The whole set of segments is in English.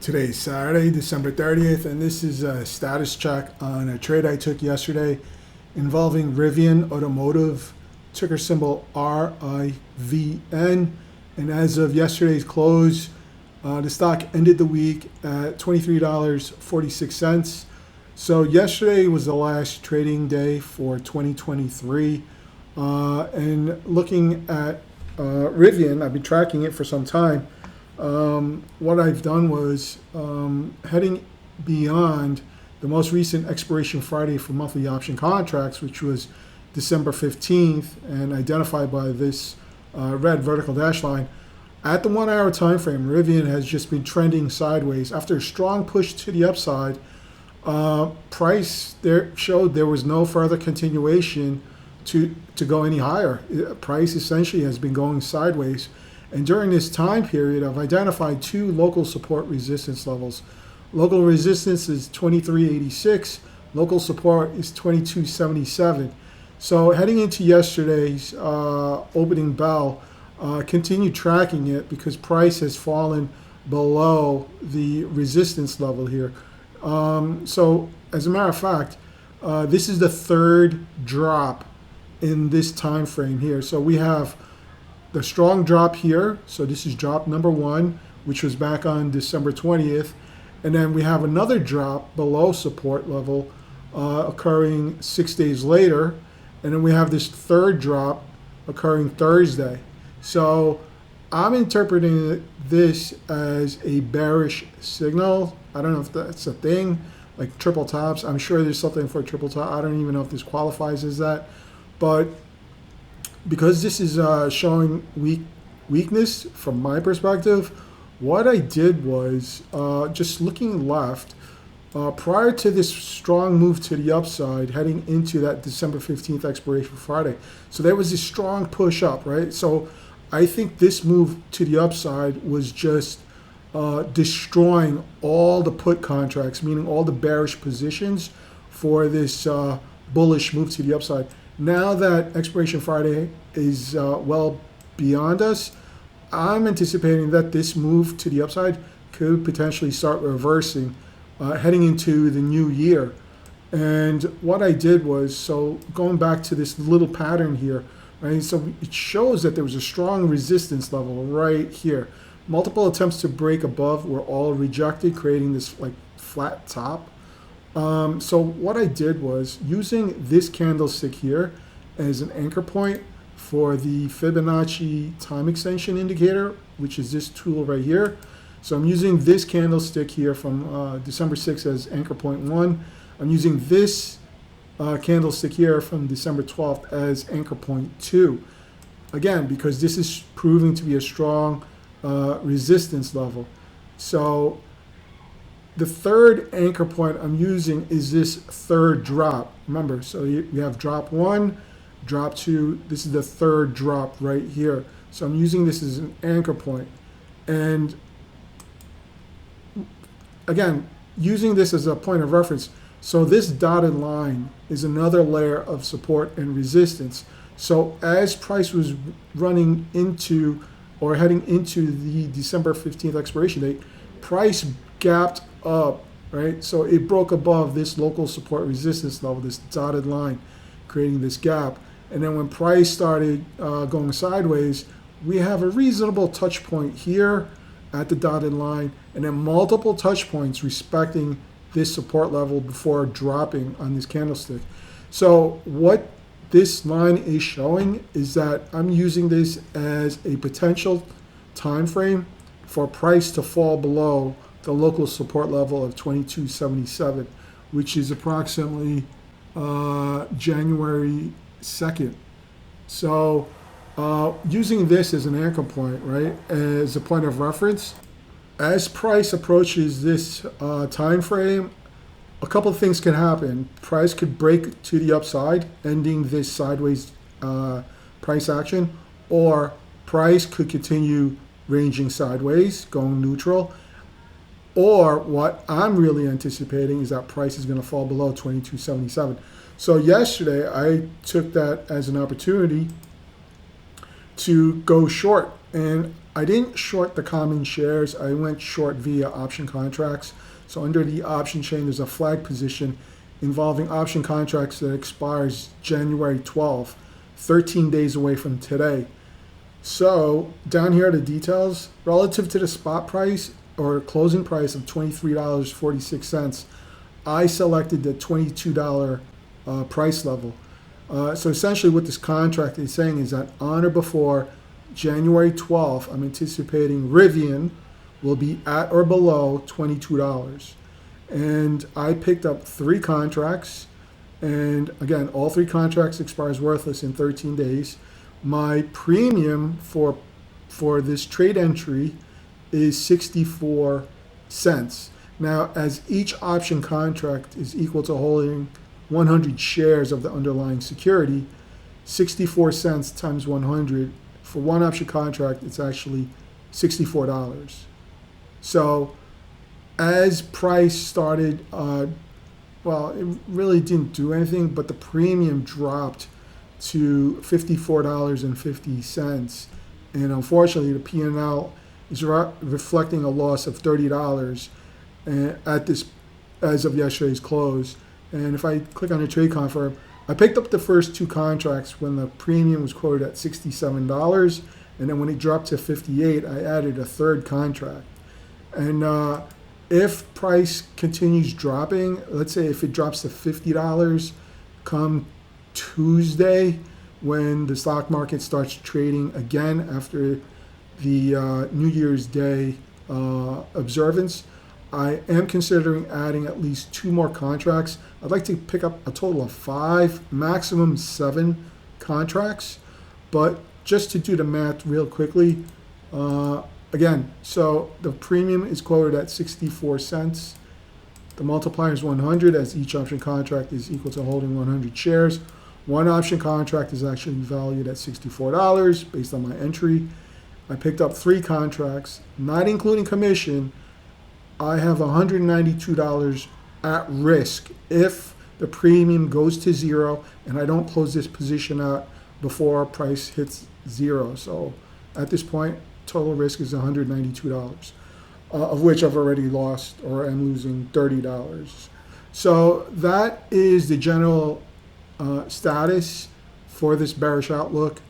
Today's Saturday, December 30th, and this is a status check on a trade I took yesterday involving RIVIAN Automotive, ticker symbol RIVN. And as of yesterday's close, the stock ended the week at $23.46. So yesterday was the last trading day for 2023. And looking at RIVIAN, I've been tracking it for some time. What I've done was heading beyond the most recent expiration Friday for monthly option contracts, which was December 15th, and identified by this red vertical dash line. At the 1 hour time frame, RIVIAN has just been trending sideways. After a strong push to the upside, price there showed there was no further continuation to go any higher. Price essentially has been going sideways. And during this time period, I've identified two local support resistance levels. Local resistance is 2386. Local support is 2277. So heading into yesterday's opening bell, continued tracking it because price has fallen below the resistance level here. So as a matter of fact, this is the third drop in this time frame here. So we have the strong drop here, so this is drop number one, which was back on December 20th. And then we have another drop below support level occurring 6 days later. And then we have this third drop occurring Thursday. So I'm interpreting this as a bearish signal. I don't know if that's a thing, like triple tops. I'm sure there's something for a triple top. I don't even know if this qualifies as that. But because this is showing weakness from my perspective, what I did was just looking left prior to this strong move to the upside heading into that December 15th expiration Friday. So there was this strong push up, right? So I think this move to the upside was just destroying all the put contracts, meaning all the bearish positions for this bullish move to the upside. Now that expiration Friday is well beyond us, I'm anticipating that this move to the upside could potentially start reversing heading into the new year. And what I did was, so going back to this little pattern here, right? So it shows that there was a strong resistance level right here. Multiple attempts to break above were all rejected, creating this like flat top. So what I did was using this candlestick here as an anchor point for the Fibonacci time extension indicator, which is this tool right here. So I'm using this candlestick here from December 6th as anchor point 1. I'm using this candlestick here from December 12th as anchor point 2. Again, because this is proving to be a strong resistance level. So the third anchor point I'm using is this third drop. Remember, so you have drop 1, drop 2. This is the third drop right here. So I'm using this as an anchor point. And again, using this as a point of reference. So this dotted line is another layer of support and resistance. So as price was running into or heading into the December 15th expiration date, price gapped up, right? So it broke above this local support resistance level, this dotted line, creating this gap. And then when price started going sideways, we have a reasonable touch point here at the dotted line, and then multiple touch points respecting this support level before dropping on this candlestick. So what this line is showing is that I'm using this as a potential time frame for price to fall below the local support level of 2277, which is approximately January 2nd. So using this as an anchor point, right, as a point of reference, as price approaches this time frame, a couple of things can happen. Price could break to the upside, ending this sideways price action, or price could continue ranging sideways, going neutral. Or what I'm really anticipating is that price is going to fall below 2277. So yesterday I took that as an opportunity to go short, and I didn't short the common shares. I went short via option contracts. So under the option chain, there's a flag position involving option contracts that expires January 12th, 13 days away from today. So down here are the details. Relative to the spot price or closing price of $23.46, I selected the $22 price level. So essentially what this contract is saying is that on or before January 12th, I'm anticipating RIVIAN will be at or below $22. And I picked up 3 contracts. And again, all 3 contracts expires worthless in 13 days. My premium for this trade entry is 64 cents. Now, as each option contract is equal to holding 100 shares of the underlying security, 64 cents times 100, for one option contract, it's actually $64. So as price started, well, it really didn't do anything, but the premium dropped to $54.50. And unfortunately, the P&L is reflecting a loss of $30 at this, as of yesterday's close. And if I click on the trade confirm, I picked up the first 2 contracts when the premium was quoted at $67, and then when it dropped to $58, I added a 3rd contract. And if price continues dropping, let's say if it drops to $50 come Tuesday, when the stock market starts trading again after the New Year's Day observance, I am considering adding at least 2 more contracts. I'd like to pick up a total of 5, maximum 7 contracts. But just to do the math real quickly, again, so the premium is quoted at 64 cents. The multiplier is 100, as each option contract is equal to holding 100 shares. One option contract is actually valued at $64 based on my entry. I picked up 3 contracts, not including commission. I have $192 at risk if the premium goes to 0 and I don't close this position out before price hits 0. So at this point, total risk is $192, of which I've already lost or am losing $30. So that is the general status for this bearish outlook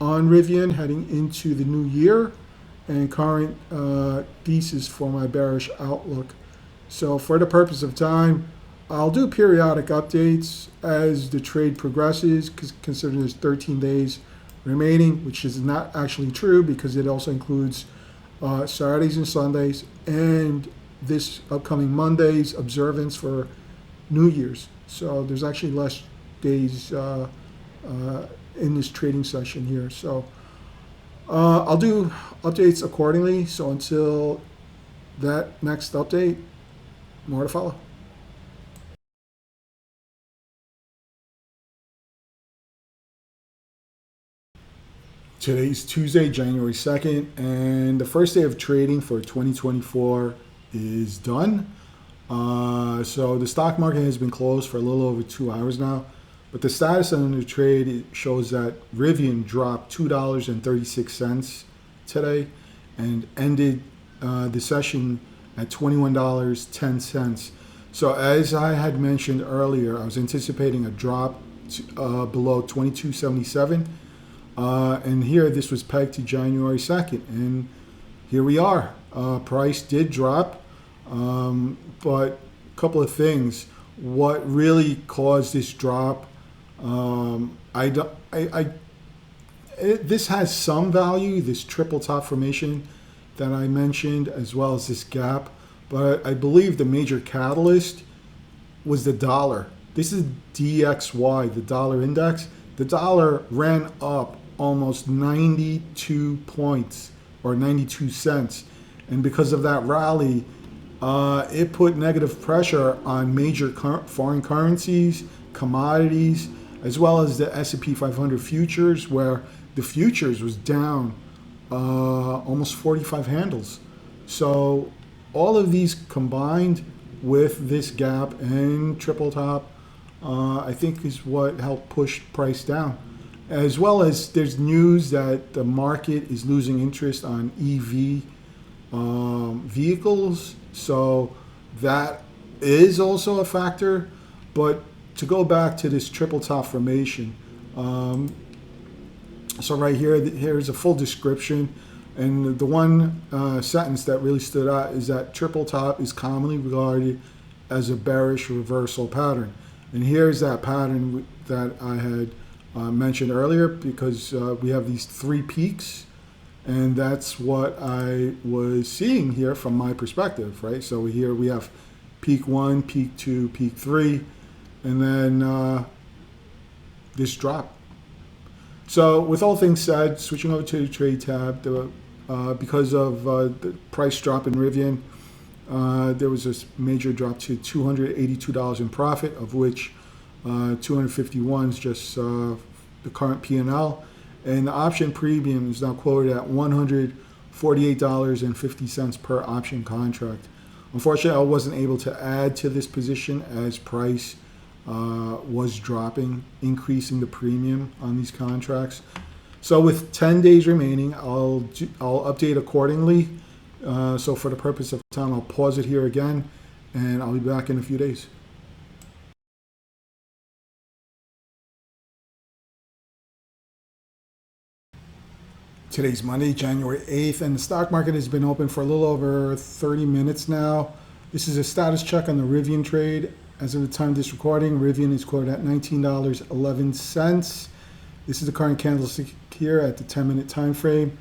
on Rivian heading into the new year, and current thesis for my bearish outlook. So for the purpose of time, I'll do periodic updates as the trade progresses, considering there's 13 days remaining, which is not actually true because it also includes Saturdays and Sundays and this upcoming Monday's observance for New Year's. So there's actually less days in this trading session here. So I'll do updates accordingly. So until that next update, more to follow. Today's Tuesday, January 2nd, and the first day of trading for 2024 is done. So the stock market has been closed for a little over 2 hours now, but the status on the trade shows that Rivian dropped $2.36 today and ended the session at $21.10. So as I had mentioned earlier, I was anticipating a drop below $22.77. And here this was pegged to January 2nd, and here we are. Price did drop, but a couple of things. What really caused this drop? This has some value, this triple top formation that I mentioned, as well as this gap. But I believe the major catalyst was the dollar. This is DXY, the dollar index. The dollar ran up almost 92 points or 92 cents. And because of that rally, it put negative pressure on major foreign currencies, commodities, as well as the S&P 500 futures, where the futures was down almost 45 handles. So all of these combined with this gap and triple top, I think is what helped push price down. as well as there's news that the market is losing interest on EV vehicles. So that is also a factor. But to go back to this triple top formation, so right here, here's a full description. And the one sentence that really stood out is that triple top is commonly regarded as a bearish reversal pattern. And here's that pattern that I had mentioned earlier, because we have these three peaks, and that's what I was seeing here from my perspective, right? So here we have peak 1, peak 2, peak 3, and then this drop. So with all things said, switching over to the trade tab, because of the price drop in Rivian, there was a major drop to $282 in profit, of which 251 is just the current P&L. And the option premium is now quoted at $148.50 per option contract. Unfortunately, I wasn't able to add to this position as price was dropping, increasing the premium on these contracts. So with 10 days remaining, I'll update accordingly. So for the purpose of time, I'll pause it here again, and I'll be back in a few days. Today's Monday, January 8th, and the stock market has been open for a little over 30 minutes now. This is a status check on the RIVIAN trade. As of the time of this recording, RIVIAN is quoted at $19.11. This is the current candlestick here at the 10-minute time frame.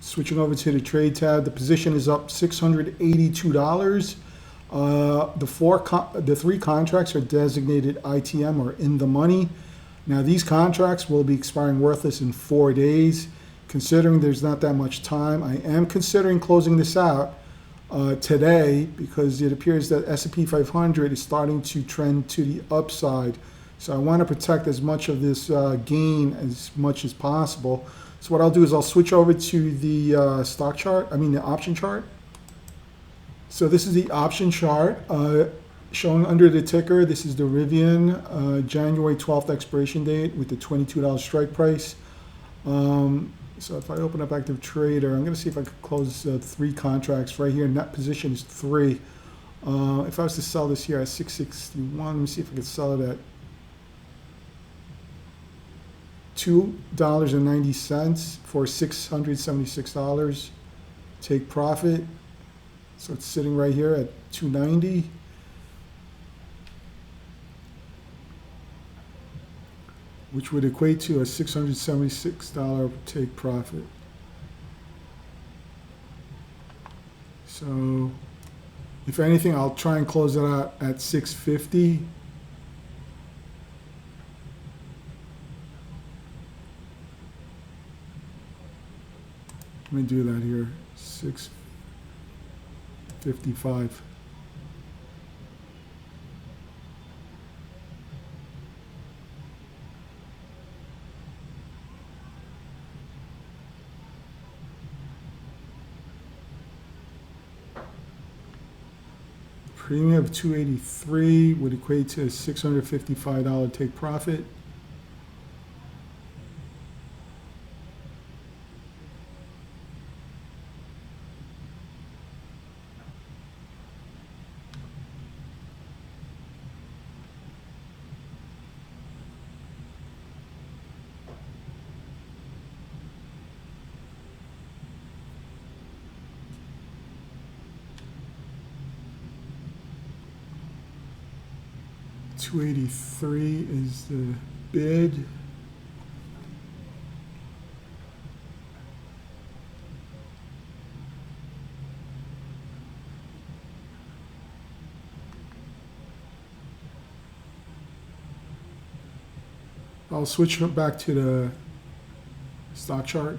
Switching over to the trade tab, the position is up $682. The three contracts are designated ITM, or in the money. Now these contracts will be expiring worthless in 4 days. Considering there's not that much time, I am considering closing this out today, because it appears that S&P 500 is starting to trend to the upside. So I want to protect as much of this gain as much as possible. So what I'll do is I'll switch over to the the option chart. So this is the option chart showing under the ticker. This is the RIVIAN January 12th expiration date with the $22 strike price. So if I open up active trader, I'm going to see if I can close three contracts right here. Net position is 3. If I was to sell this here at 661, let me see if I can sell it at $2.90 for $676. Take profit. So it's sitting right here at $2.90. Which would equate to a $676 take profit. So if anything, I'll try and close it out at $650. Let me do that here, $655. Premium of $283 would equate to a $655 take profit. $283 is the bid. I'll switch back to the stock chart.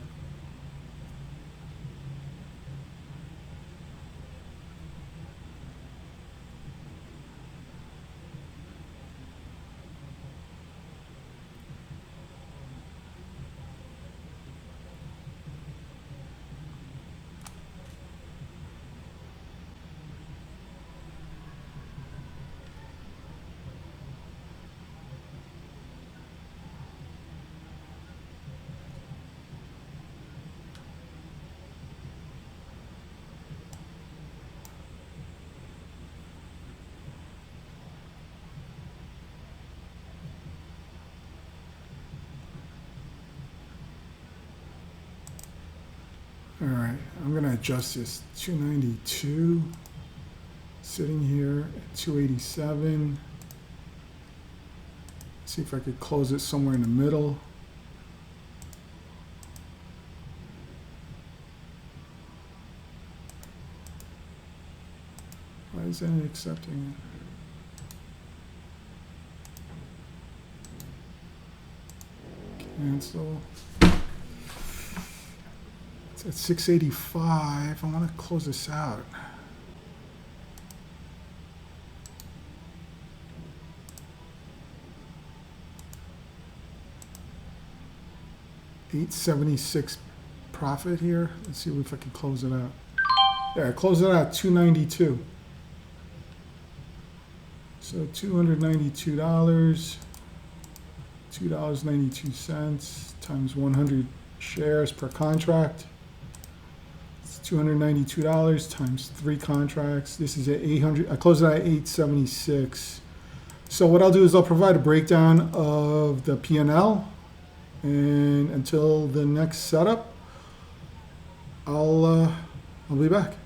All right, I'm gonna adjust this 292, sitting here at 287. See if I could close it somewhere in the middle. Why isn't it accepting it? Cancel. It's at 685. I want to close this out. $876 profit here. Let's see if I can close it out. Yeah, close it out 292. So $292, $2.92 times 100 shares per contract. It's $292 times 3 contracts. This is at 800. I closed it at 876. So what I'll do is I'll provide a breakdown of the P&L, and until the next setup, I'll be back.